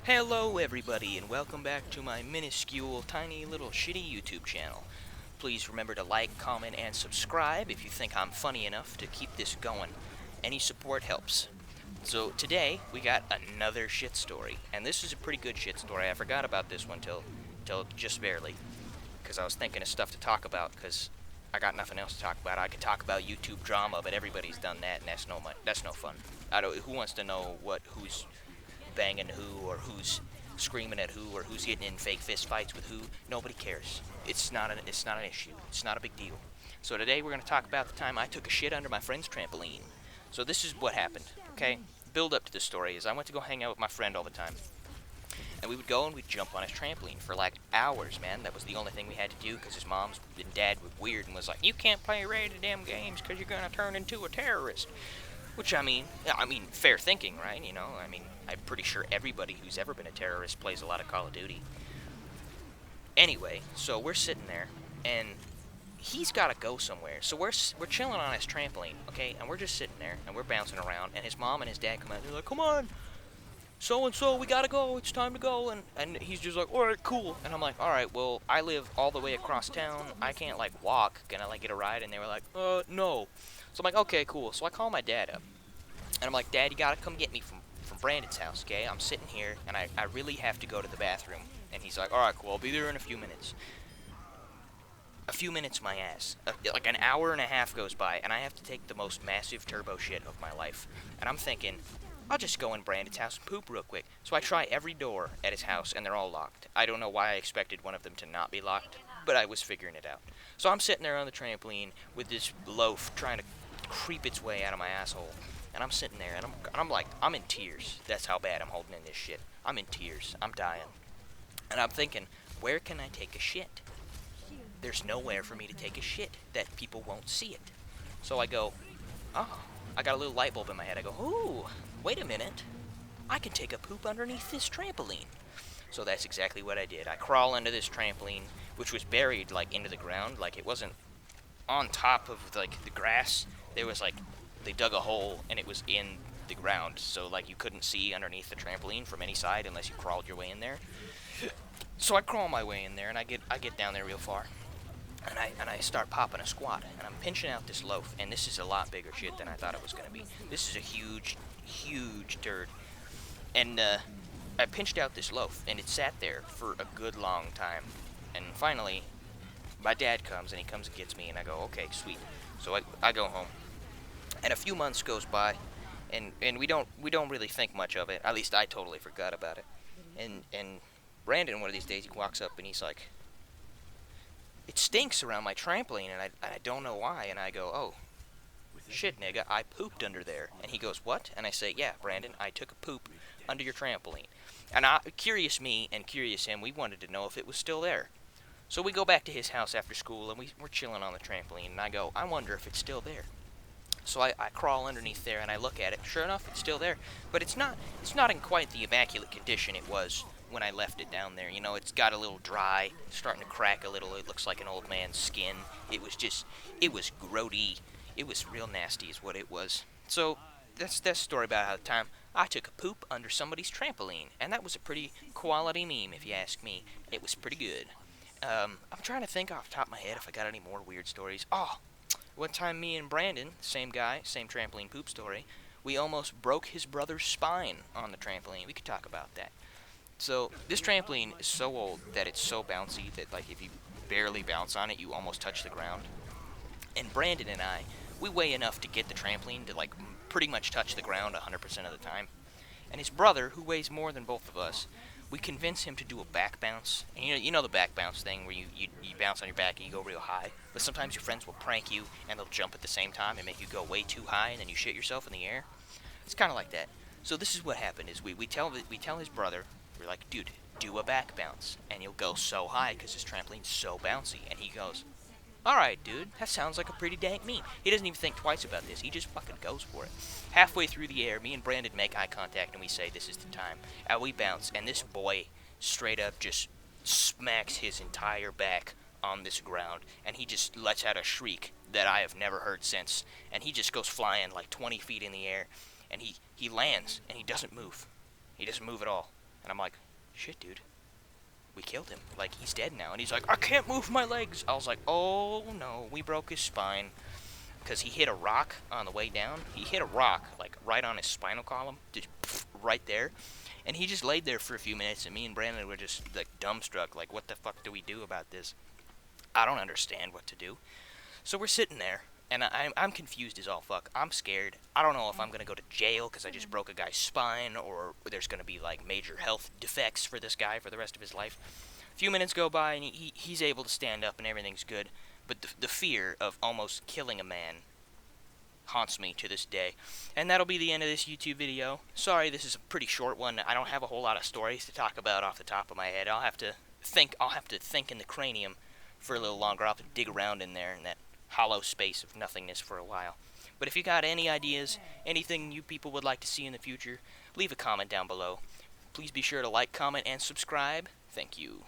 Hello everybody and welcome back to my minuscule, tiny little shitty YouTube channel. Please remember to like, comment, and subscribe if you think I'm funny enough to keep this going. Any support helps. So today, we got another shit story, and this is a pretty good shit story. I forgot about this one till just barely, because I was thinking of stuff to talk about, because I got nothing else to talk about. I could talk about YouTube drama, but everybody's done that, and that's no fun. Who wants to know who's banging who, or who's screaming at who, or who's getting in fake fist fights with who? Nobody cares. It's not an issue. It's not a big deal. So today we're going to talk about the time I took a shit under my friend's trampoline. So this is what happened, okay? Build up to this story is I went to go hang out with my friend all the time. And we would go and we'd jump on his trampoline for like hours, man. That was the only thing we had to do because his mom and dad were weird and was like, you can't play rated damn games because you're going to turn into a terrorist. Which, I mean, fair thinking, right? You know, I'm pretty sure everybody who's ever been a terrorist plays a lot of Call of Duty. Anyway, so we're sitting there, and he's got to go somewhere. So we're chilling on his trampoline, okay? And we're just sitting there, and we're bouncing around, and his mom and his dad come out, and they're like, come on, so-and-so, we gotta go, it's time to go, and he's just like, alright, cool, and I'm like, alright, well, I live all the way across town, I can't, like, walk, can I, like, get a ride? And they were like, no. So I'm like, okay, cool, so I call my dad up, and I'm like, Dad, you gotta come get me from Brandon's house, okay? I'm sitting here, and I really have to go to the bathroom, and he's like, alright, cool, I'll be there in a few minutes. A few minutes, my ass. Like an hour and a half goes by, and I have to take the most massive turbo shit of my life, and I'm thinking, I'll just go in Brandon's house and poop real quick. So I try every door at his house, and they're all locked. I don't know why I expected one of them to not be locked, but I was figuring it out. So I'm sitting there on the trampoline with this loaf trying to creep its way out of my asshole. And I'm sitting there, and I'm like, I'm in tears. That's how bad I'm holding in this shit. I'm in tears. I'm dying. And I'm thinking, where can I take a shit? There's nowhere for me to take a shit that people won't see it. So I go, oh, I got a little light bulb in my head. I go, ooh, wait a minute. I can take a poop underneath this trampoline. So that's exactly what I did. I crawl into this trampoline, which was buried, like, into the ground. Like, it wasn't on top of, like, the grass. There was, like, they dug a hole, and it was in the ground. So, like, you couldn't see underneath the trampoline from any side unless you crawled your way in there. So I crawl my way in there, and I get down there real far. And I start popping a squat, and I'm pinching out this loaf, and this is a lot bigger shit than I thought it was going to be. This is a huge, huge turd. And I pinched out this loaf, and it sat there for a good long time. And finally, my dad comes, and he comes and gets me, and I go, okay, sweet. So I go home. And a few months goes by, and we don't really think much of it. At least I totally forgot about it. And Brandon, one of these days, he walks up, and he's like, it stinks around my trampoline, and I don't know why. And I go, oh, shit, nigga, I pooped under there. And he goes, what? And I say, yeah, Brandon, I took a poop under your trampoline. And curious me and curious him, we wanted to know if it was still there. So we go back to his house after school, and we're chilling on the trampoline, and I go, I wonder if it's still there. So I crawl underneath there, and I look at it. Sure enough, it's still there. But it's not in quite the immaculate condition it was when I left it down there. You know, it's got a little dry, starting to crack a little. It looks like an old man's skin. It was grody. It was real nasty is what it was. So that's the story about how the time I took a poop under somebody's trampoline. And that was a pretty quality meme, if you ask me. It was pretty good. I'm trying to think off the top of my head if I got any more weird stories. Oh, one time me and Brandon, same guy, same trampoline poop story, we almost broke his brother's spine on the trampoline. We could talk about that. So, this trampoline is so old that it's so bouncy that, like, if you barely bounce on it, you almost touch the ground. And Brandon and I, we weigh enough to get the trampoline to, like, pretty much touch the ground 100% of the time. And his brother, who weighs more than both of us, we convince him to do a back bounce. And you know the back bounce thing where you bounce on your back and you go real high. But sometimes your friends will prank you and they'll jump at the same time and make you go way too high and then you shit yourself in the air. It's kind of like that. So this is what happened: is we tell his brother, we're like, dude, do a back bounce, and you'll go so high because his trampoline's so bouncy. And he goes, alright, dude, that sounds like a pretty dank meme. He doesn't even think twice about this. He just fucking goes for it. Halfway through the air, me and Brandon make eye contact, and we say, this is the time. And we bounce, and this boy straight up just smacks his entire back on this ground, and he just lets out a shriek that I have never heard since. And he just goes flying like 20 feet in the air, and he lands, and he doesn't move. He doesn't move at all. And I'm like, shit, dude. We killed him. Like, he's dead now. And he's like, I can't move my legs. I was like, oh, no. We broke his spine. Because he hit a rock on the way down. He hit a rock, like, right on his spinal column. Just right there. And he just laid there for a few minutes. And me and Brandon were just, like, dumbstruck. Like, what the fuck do we do about this? I don't understand what to do. So we're sitting there. And I'm confused as all fuck. I'm scared. I don't know if I'm going to go to jail because I just broke a guy's spine, or there's going to be, like, major health defects for this guy for the rest of his life. A few minutes go by, and he's able to stand up, and everything's good. But the fear of almost killing a man haunts me to this day. And that'll be the end of this YouTube video. Sorry, this is a pretty short one. I don't have a whole lot of stories to talk about off the top of my head. I'll have to think in the cranium for a little longer. I'll have to dig around in there in that hollow space of nothingness for a while. But if you got any ideas, anything you people would like to see in the future, leave a comment down below. Please be sure to like, comment, and subscribe. Thank you.